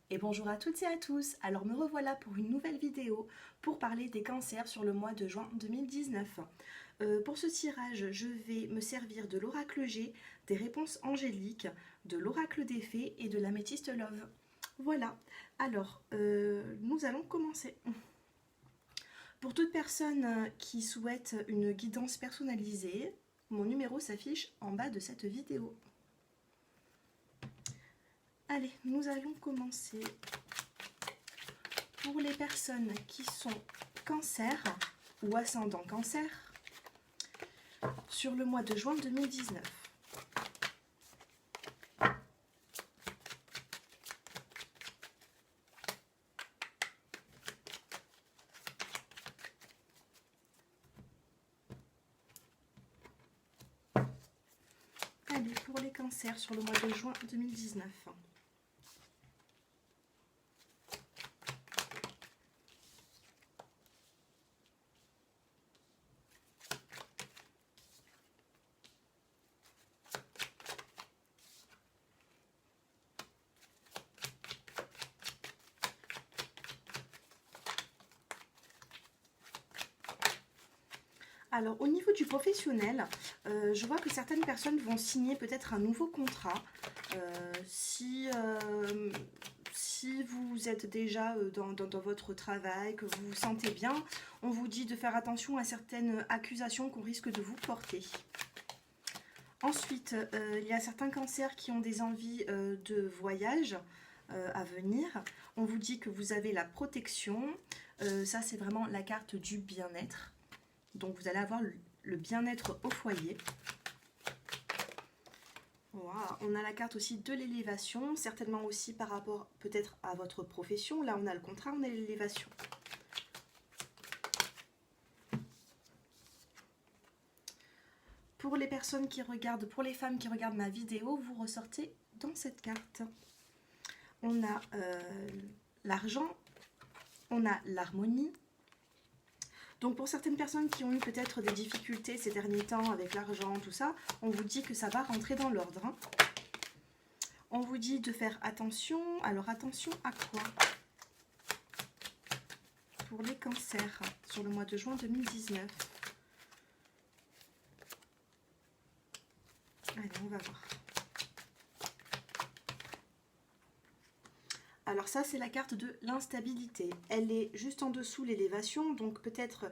Et bonjour à toutes et à tous. Alors me revoilà pour une nouvelle vidéo pour parler des cancers sur le mois de juin 2019. Pour ce tirage, je vais me servir de l'oracle G, des réponses angéliques, de l'oracle des fées et de l'améthyste love. Voilà. Alors, nous allons commencer. Pour toute personne qui souhaite une guidance personnalisée, mon numéro s'affiche en bas de cette vidéo. Allez, nous allons commencer. Pour les personnes qui sont cancer ou ascendant cancer, sur le mois de juin 2019. Allez, pour les cancers sur le mois de juin 2019. Alors, au niveau du professionnel, je vois que certaines personnes vont signer peut-être un nouveau contrat. Si vous êtes déjà dans votre travail, que vous vous sentez bien, on vous dit de faire attention à certaines accusations qu'on risque de vous porter. Ensuite, il y a certains cancers qui ont des envies de voyage à venir. On vous dit que vous avez la protection. Ça, c'est vraiment la carte du bien-être. Donc vous allez avoir le bien-être au foyer. Voilà. On a la carte aussi de l'élévation, certainement aussi par rapport peut-être à votre profession. Là on a le contraire, on a l'élévation. Pour les personnes qui regardent, pour les femmes qui regardent ma vidéo, vous ressortez dans cette carte. On a l'argent, on a l'harmonie. Donc pour certaines personnes qui ont eu peut-être des difficultés ces derniers temps avec l'argent, tout ça, on vous dit que ça va rentrer dans l'ordre. Hein. On vous dit de faire attention. Alors attention à quoi? Pour les cancers sur le mois de juin 2019. Allez, on va voir. Alors ça, c'est la carte de l'instabilité. Elle est juste en dessous l'élévation, donc peut-être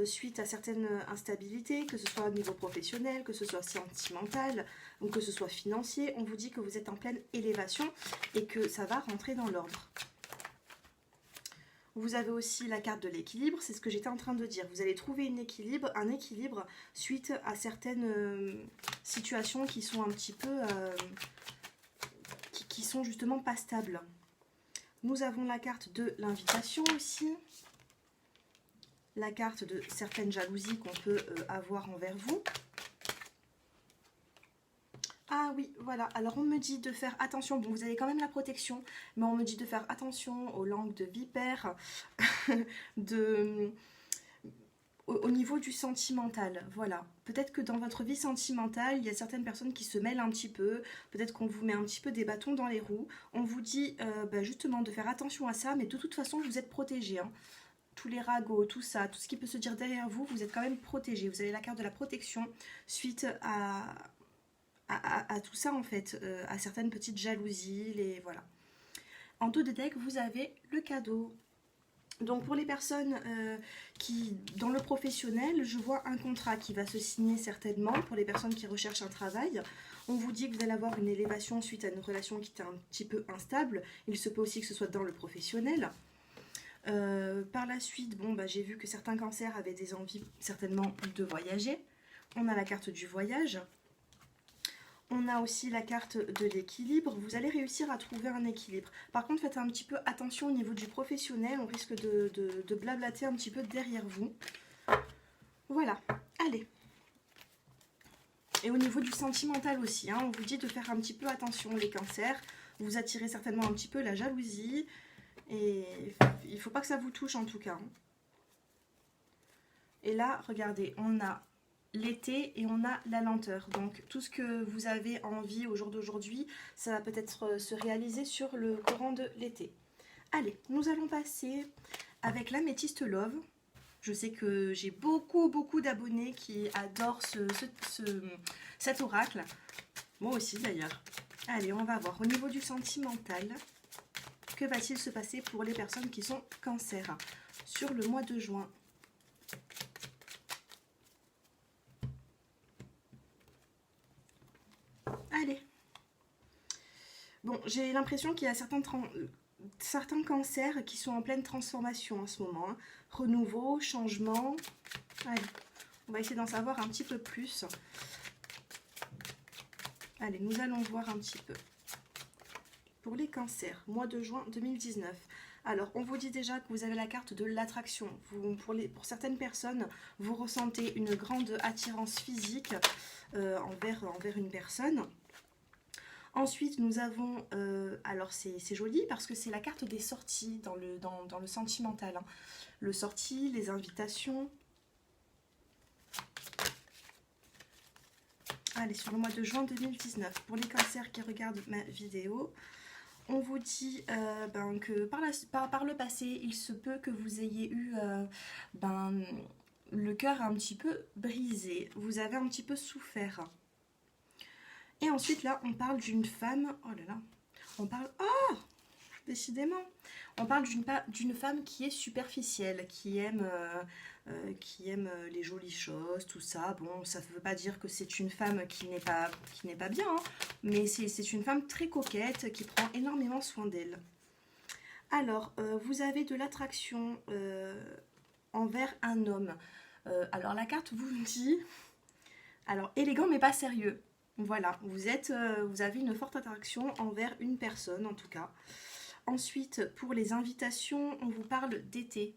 suite à certaines instabilités, que ce soit au niveau professionnel, que ce soit sentimental, ou que ce soit financier, on vous dit que vous êtes en pleine élévation et que ça va rentrer dans l'ordre. Vous avez aussi la carte de l'équilibre, c'est ce que j'étais en train de dire. Vous allez trouver un équilibre suite à certaines situations qui sont un petit peu... qui sont justement pas stables. Nous avons la carte de l'invitation aussi, la carte de certaines jalousies qu'on peut avoir envers vous. Ah oui, voilà, alors on me dit de faire attention, bon vous avez quand même la protection, mais on me dit de faire attention aux langues de vipère, au niveau du sentimental, voilà. Peut-être que dans votre vie sentimentale, il y a certaines personnes qui se mêlent un petit peu, peut-être qu'on vous met un petit peu des bâtons dans les roues. On vous dit justement de faire attention à ça, mais de toute façon, vous êtes protégés. Hein. Tous les ragots, tout ça, tout ce qui peut se dire derrière vous, vous êtes quand même protégés. Vous avez la carte de la protection suite à tout ça, en fait, à certaines petites jalousies, voilà. En dos de deck, vous avez le cadeau. Donc pour les personnes qui, dans le professionnel, je vois un contrat qui va se signer certainement. Pour les personnes qui recherchent un travail, on vous dit que vous allez avoir une élévation suite à une relation qui était un petit peu instable. Il se peut aussi que ce soit dans le professionnel. Par la suite, j'ai vu que certains cancers avaient des envies certainement de voyager. On a la carte du voyage. On a aussi la carte de l'équilibre. Vous allez réussir à trouver un équilibre. Par contre, faites un petit peu attention au niveau du professionnel. On risque de blablater un petit peu derrière vous. Voilà. Allez. Et au niveau du sentimental aussi, hein, on vous dit de faire un petit peu attention les cancers. Vous attirez certainement un petit peu la jalousie. Et il ne faut pas que ça vous touche en tout cas. Et là, regardez, on a l'été et on a la lenteur. Donc tout ce que vous avez envie au jour d'aujourd'hui, ça va peut-être se réaliser sur le courant de l'été. Allez, nous allons passer avec l'améthyste Love. Je sais que j'ai beaucoup d'abonnés qui adorent cet oracle. Moi aussi d'ailleurs. Allez, on va voir au niveau du sentimental. Que va-t-il se passer pour les personnes qui sont cancer sur le mois de juin? Allez. Bon, j'ai l'impression qu'il y a certains cancers qui sont en pleine transformation en ce moment. Hein. Renouveau, changement. Allez, on va essayer d'en savoir un petit peu plus. Allez, nous allons voir un petit peu. Pour les cancers, mois de juin 2019. Alors, on vous dit déjà que vous avez la carte de l'attraction. Pour certaines personnes, vous ressentez une grande attirance physique envers une personne. Ensuite, nous avons, alors c'est joli parce que c'est la carte des sorties dans le sentimental. Hein. Le sortie, les invitations. Allez, sur le mois de juin 2019, pour les cancers qui regardent ma vidéo, on vous dit que par le passé, il se peut que vous ayez eu le cœur un petit peu brisé. Vous avez un petit peu souffert. Et ensuite, là, on parle d'une femme... Oh là là. On parle... Oh, décidément. On parle d'une femme qui est superficielle, qui aime les jolies choses, tout ça. Bon, ça ne veut pas dire que c'est une femme qui n'est pas bien, hein, mais c'est une femme très coquette, qui prend énormément soin d'elle. Alors, vous avez de l'attraction envers un homme. Alors, la carte vous dit... Alors, élégant mais pas sérieux. Voilà, vous avez une forte attraction envers une personne en tout cas. Ensuite, pour les invitations, on vous parle d'été.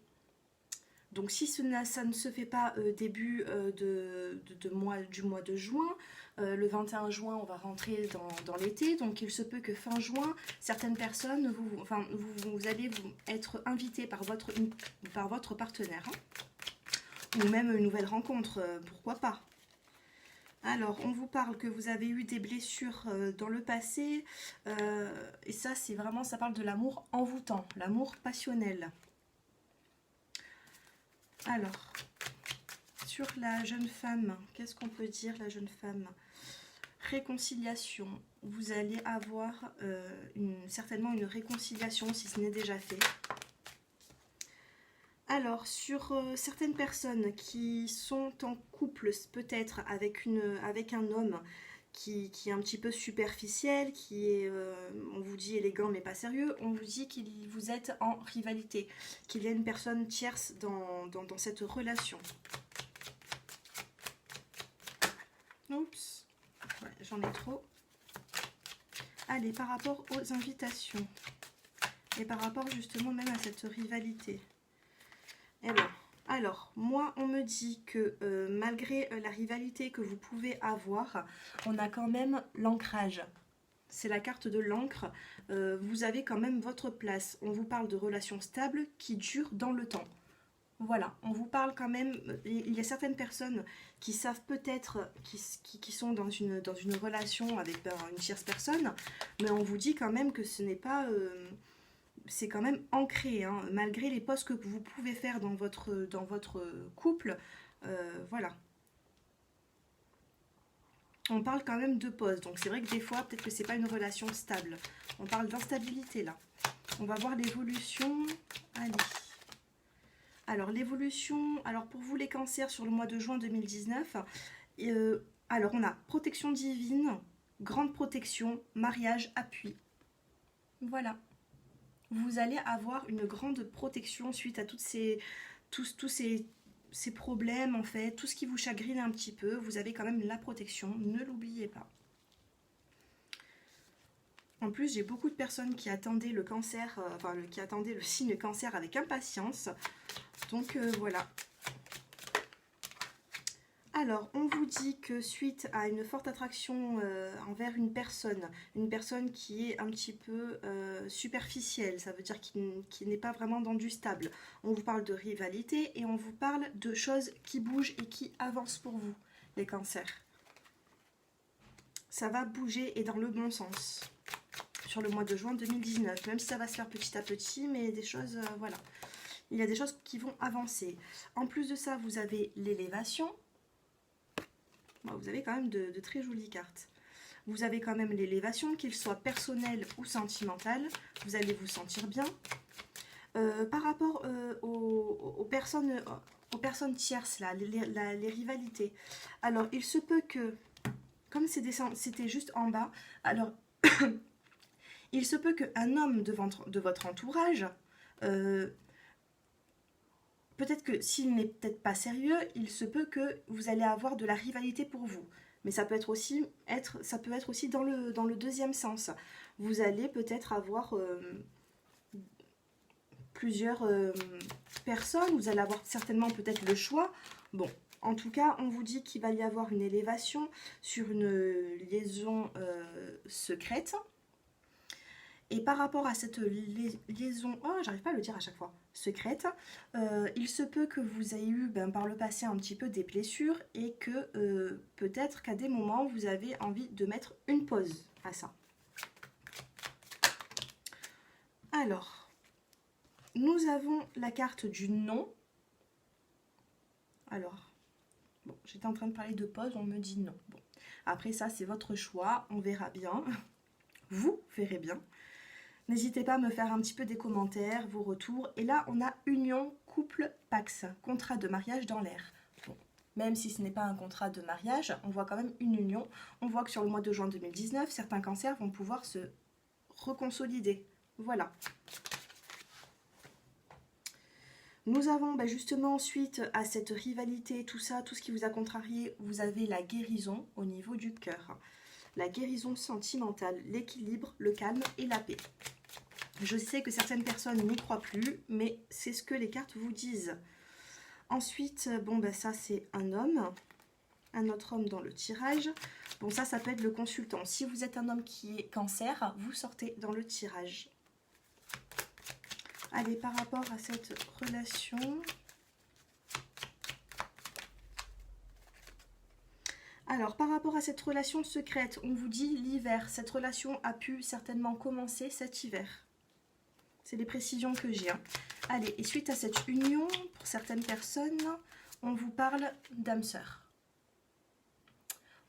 Donc si ça ne se fait pas début du mois de juin, le 21 juin, on va rentrer dans l'été. Donc il se peut que fin juin, certaines personnes, vous allez être invité par votre partenaire. Hein, ou même une nouvelle rencontre, pourquoi pas. Alors, on vous parle que vous avez eu des blessures dans le passé. Et ça, ça parle de l'amour envoûtant, l'amour passionnel. Alors, sur la jeune femme, qu'est-ce qu'on peut dire, la jeune femme? Réconciliation. Vous allez avoir certainement une réconciliation si ce n'est déjà fait. Alors, sur certaines personnes qui sont en couple, peut-être avec un homme qui est un petit peu superficiel, qui est, on vous dit élégant mais pas sérieux, on vous dit que vous êtes en rivalité, qu'il y a une personne tierce dans cette relation. Oups, ouais, j'en ai trop. Allez, par rapport aux invitations, et par rapport justement même à cette rivalité. Eh bien, alors, moi, on me dit que malgré la rivalité que vous pouvez avoir, on a quand même l'ancrage. C'est la carte de l'ancre. Vous avez quand même votre place. On vous parle de relations stables qui durent dans le temps. Voilà, on vous parle quand même... Il y a certaines personnes qui savent peut-être, qui sont dans une relation avec une tierce personne, mais on vous dit quand même que ce n'est pas... c'est quand même ancré, hein, malgré les pauses que vous pouvez faire dans votre couple, voilà. On parle quand même de pause, donc c'est vrai que des fois, peut-être que c'est pas une relation stable. On parle d'instabilité là. On va voir l'évolution. Allez. Alors l'évolution, alors pour vous les cancers sur le mois de juin 2019, alors on a protection divine, grande protection, mariage, appui. Voilà. Vous allez avoir une grande protection suite à tous ces problèmes, en fait, tout ce qui vous chagrine un petit peu. Vous avez quand même la protection, ne l'oubliez pas. En plus, j'ai beaucoup de personnes qui attendaient le cancer, qui attendaient le signe cancer avec impatience. Donc voilà. Alors, on vous dit que suite à une forte attraction envers une personne qui est un petit peu superficielle, ça veut dire qui n'est pas vraiment dans du stable, on vous parle de rivalité et on vous parle de choses qui bougent et qui avancent pour vous. les cancers. Ça va bouger et dans le bon sens sur le mois de juin 2019, même si ça va se faire petit à petit, mais des choses, voilà. Il y a des choses qui vont avancer. En plus de ça, vous avez l'élévation. Bon, vous avez quand même de très jolies cartes. Vous avez quand même l'élévation, qu'il soit personnel ou sentimental. Vous allez vous sentir bien. Par rapport aux personnes tierces, là, les rivalités. Alors, il se peut que, comme c'était juste en bas, alors, il se peut qu'un homme de votre entourage, peut-être que s'il n'est peut-être pas sérieux, il se peut que vous allez avoir de la rivalité pour vous. Mais ça peut être aussi, dans le deuxième sens. Vous allez peut-être avoir plusieurs personnes, vous allez avoir certainement peut-être le choix. Bon, en tout cas, on vous dit qu'il va y avoir une élévation sur une liaison secrète. Et par rapport à cette liaison, oh, j'arrive pas à le dire à chaque fois, secrète, il se peut que vous ayez eu par le passé un petit peu des blessures et que peut-être qu'à des moments, vous avez envie de mettre une pause à ça. Alors, nous avons la carte du non. Alors, bon, j'étais en train de parler de pause, on me dit non. Bon, après ça, c'est votre choix, on verra bien. Vous verrez bien. N'hésitez pas à me faire un petit peu des commentaires, vos retours. Et là, on a union, couple, pax, contrat de mariage dans l'air. Bon, même si ce n'est pas un contrat de mariage, on voit quand même une union. On voit que sur le mois de juin 2019, certains cancers vont pouvoir se reconsolider. Voilà. Nous avons justement, suite à cette rivalité, tout ça, tout ce qui vous a contrarié, vous avez la guérison au niveau du cœur. La guérison sentimentale, l'équilibre, le calme et la paix. Je sais que certaines personnes n'y croient plus, mais c'est ce que les cartes vous disent. Ensuite, bon, ça c'est un homme, un autre homme dans le tirage. Bon, ça peut être le consultant. Si vous êtes un homme qui est cancer, vous sortez dans le tirage. Allez, par rapport à cette relation... Alors, par rapport à cette relation secrète, on vous dit l'hiver. Cette relation a pu certainement commencer cet hiver. C'est les précisions que j'ai. Allez, et suite à cette union, pour certaines personnes, on vous parle d'âme sœur.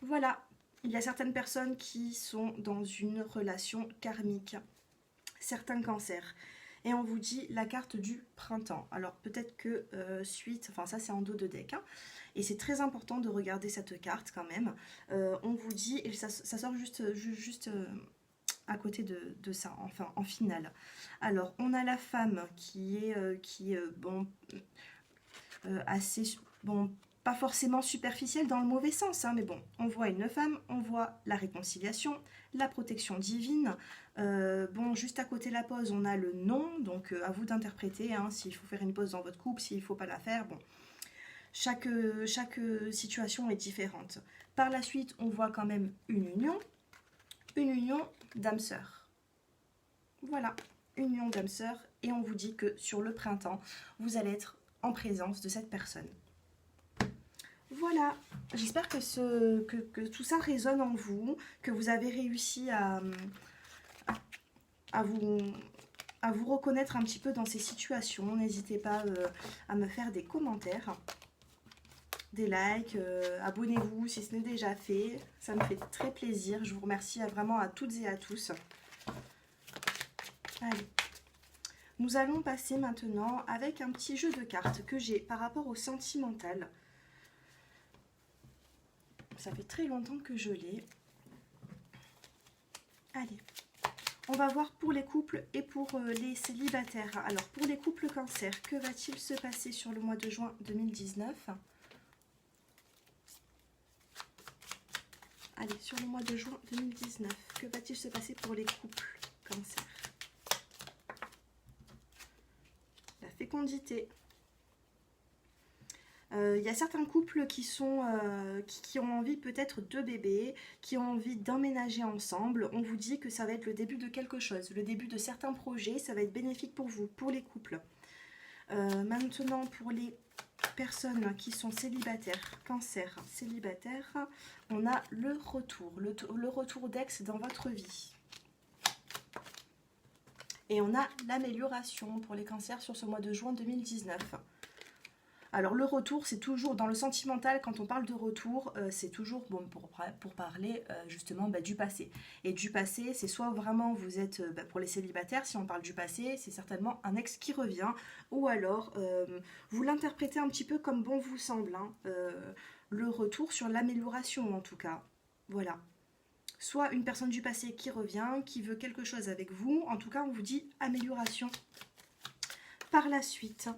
Voilà, il y a certaines personnes qui sont dans une relation karmique. Certains cancers. Et on vous dit la carte du printemps. Alors peut-être que enfin ça c'est en dos de deck. Et c'est très important de regarder cette carte quand même. On vous dit, et ça sort juste à côté de ça, enfin en finale. Alors on a la femme qui est assez, bon, pas forcément superficielle dans le mauvais sens, mais bon, on voit une femme, on voit la réconciliation, la protection divine. Bon, juste à côté de la pause, on a le non, donc à vous d'interpréter, s'il faut faire une pause dans votre couple, s'il ne faut pas la faire, bon. Chaque situation est différente. Par la suite, on voit quand même une union d'âme-sœur. Voilà, union d'âme-sœur, et on vous dit que sur le printemps, vous allez être en présence de cette personne. Voilà, j'espère que tout ça résonne en vous, que vous avez réussi à vous reconnaître un petit peu dans ces situations. N'hésitez pas à me faire des commentaires, des likes, abonnez-vous si ce n'est déjà fait. Ça me fait très plaisir. Je vous remercie vraiment à toutes et à tous. Allez. Nous allons passer maintenant avec un petit jeu de cartes que j'ai par rapport au sentimental. Ça fait très longtemps que je l'ai. Allez. On va voir pour les couples et pour les célibataires. Alors, pour les couples cancer, que va-t-il se passer sur le mois de juin 2019 ? Allez, sur le mois de juin 2019, que va-t-il se passer pour les couples cancer ? La fécondité. Il y a certains couples qui ont envie peut-être de bébés, qui ont envie d'emménager ensemble. On vous dit que ça va être le début de quelque chose, le début de certains projets, ça va être bénéfique pour vous, pour les couples. Maintenant, pour les personnes qui sont célibataires, cancer, célibataire, on a le retour, le retour d'ex dans votre vie. Et on a l'amélioration pour les cancers sur ce mois de juin 2019. Alors le retour, c'est toujours dans le sentimental, quand on parle de retour, c'est toujours bon pour parler justement du passé. Et du passé, c'est soit vraiment vous êtes, pour les célibataires, si on parle du passé, c'est certainement un ex qui revient, ou alors vous l'interprétez un petit peu comme bon vous semble, hein, le retour sur l'amélioration en tout cas. Voilà. Soit une personne du passé qui revient, qui veut quelque chose avec vous, en tout cas on vous dit amélioration par la suite.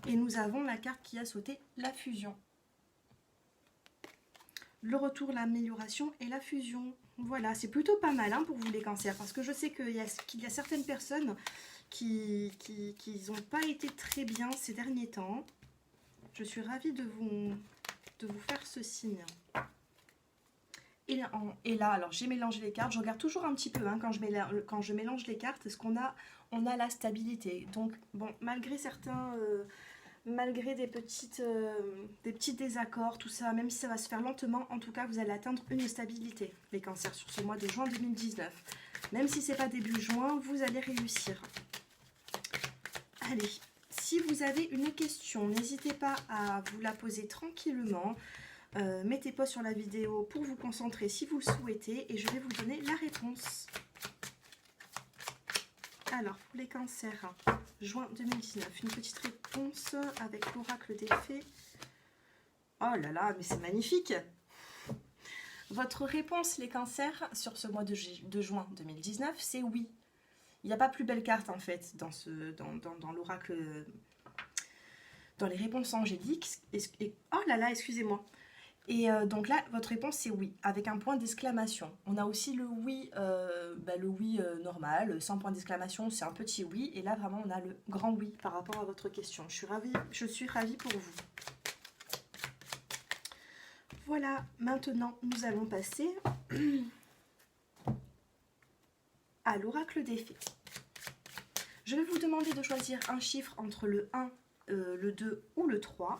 Et nous avons la carte qui a sauté, la fusion. Le retour, l'amélioration et la fusion. Voilà, c'est plutôt pas mal hein, pour vous les cancers. Parce que je sais qu'il y a certaines personnes qui n'ont pas été très bien ces derniers temps. Je suis ravie de vous faire ce signe. Et là, alors j'ai mélangé les cartes. Je regarde toujours un petit peu hein, quand je mélange les cartes. Est-ce qu'on a la stabilité. Donc, bon, malgré certains... malgré des petits désaccords, tout ça, même si ça va se faire lentement, en tout cas, vous allez atteindre une stabilité, les cancers, sur ce mois de juin 2019. Même si c'est pas début juin, vous allez réussir. Allez, si vous avez une question, n'hésitez pas à vous la poser tranquillement. Mettez pause sur la vidéo pour vous concentrer si vous le souhaitez et je vais vous donner la réponse. Alors, pour les cancers, juin 2019, une petite réponse avec l'oracle des fées. Oh là là, mais c'est magnifique! Votre réponse, les cancers, sur ce mois de juin 2019, c'est oui. Il n'y a pas plus belle carte, en fait, dans l'oracle, dans les réponses angéliques. Oh là là, excusez-moi. Et donc là, votre réponse, c'est oui, avec un point d'exclamation. On a aussi le oui, normal, sans point d'exclamation, c'est un petit oui. Et là, vraiment, on a le grand oui par rapport à votre question. Je suis ravie pour vous. Voilà, maintenant, nous allons passer à l'oracle des fées. Je vais vous demander de choisir un chiffre entre le 1, le 2 ou le 3.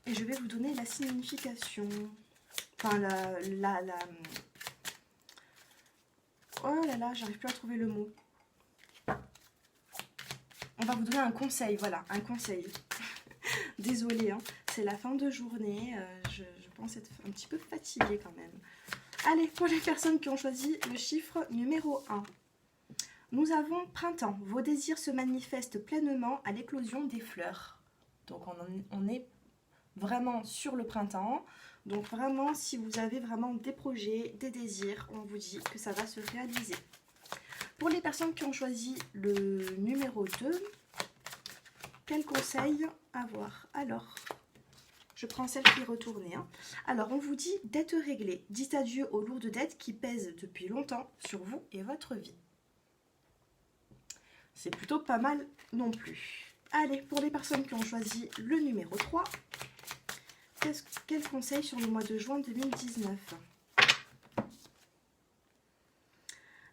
Et je vais vous donner la signification. Enfin, oh là là, j'arrive plus à trouver le mot. On va vous donner un conseil, voilà, un conseil. Désolée, hein, c'est la fin de journée. Je pense être un petit peu fatiguée quand même. Allez, pour les personnes qui ont choisi le chiffre numéro 1. Nous avons printemps. Vos désirs se manifestent pleinement à l'éclosion des fleurs. Donc on est vraiment sur le printemps. Donc vraiment, si vous avez vraiment des projets, des désirs, on vous dit que ça va se réaliser. Pour les personnes qui ont choisi le numéro 2, quel conseil avoir? Alors, je prends celle qui est retournée. Hein. Alors, on vous dit dette réglée. Dites adieu aux lourdes dettes qui pèsent depuis longtemps sur vous et votre vie. C'est plutôt pas mal non plus. Allez, pour les personnes qui ont choisi le numéro 3, quel conseil sur le mois de juin 2019?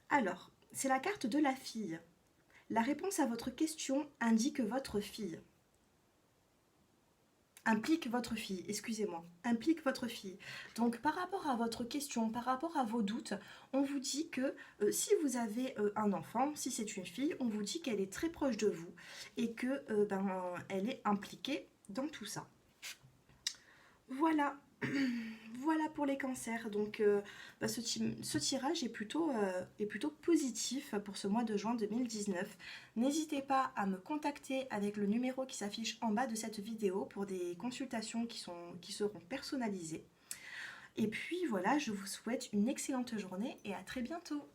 Alors, c'est la carte de la fille. La réponse à votre question indique votre fille. Implique votre fille, excusez-moi. Implique votre fille. Donc, par rapport à votre question, par rapport à vos doutes, on vous dit que si vous avez un enfant, si c'est une fille, on vous dit qu'elle est très proche de vous et que elle est impliquée dans tout ça. Voilà. Voilà pour les cancers. Donc ce tirage est plutôt positif pour ce mois de juin 2019. N'hésitez pas à me contacter avec le numéro qui s'affiche en bas de cette vidéo pour des consultations qui seront personnalisées. Et puis voilà, je vous souhaite une excellente journée et à très bientôt.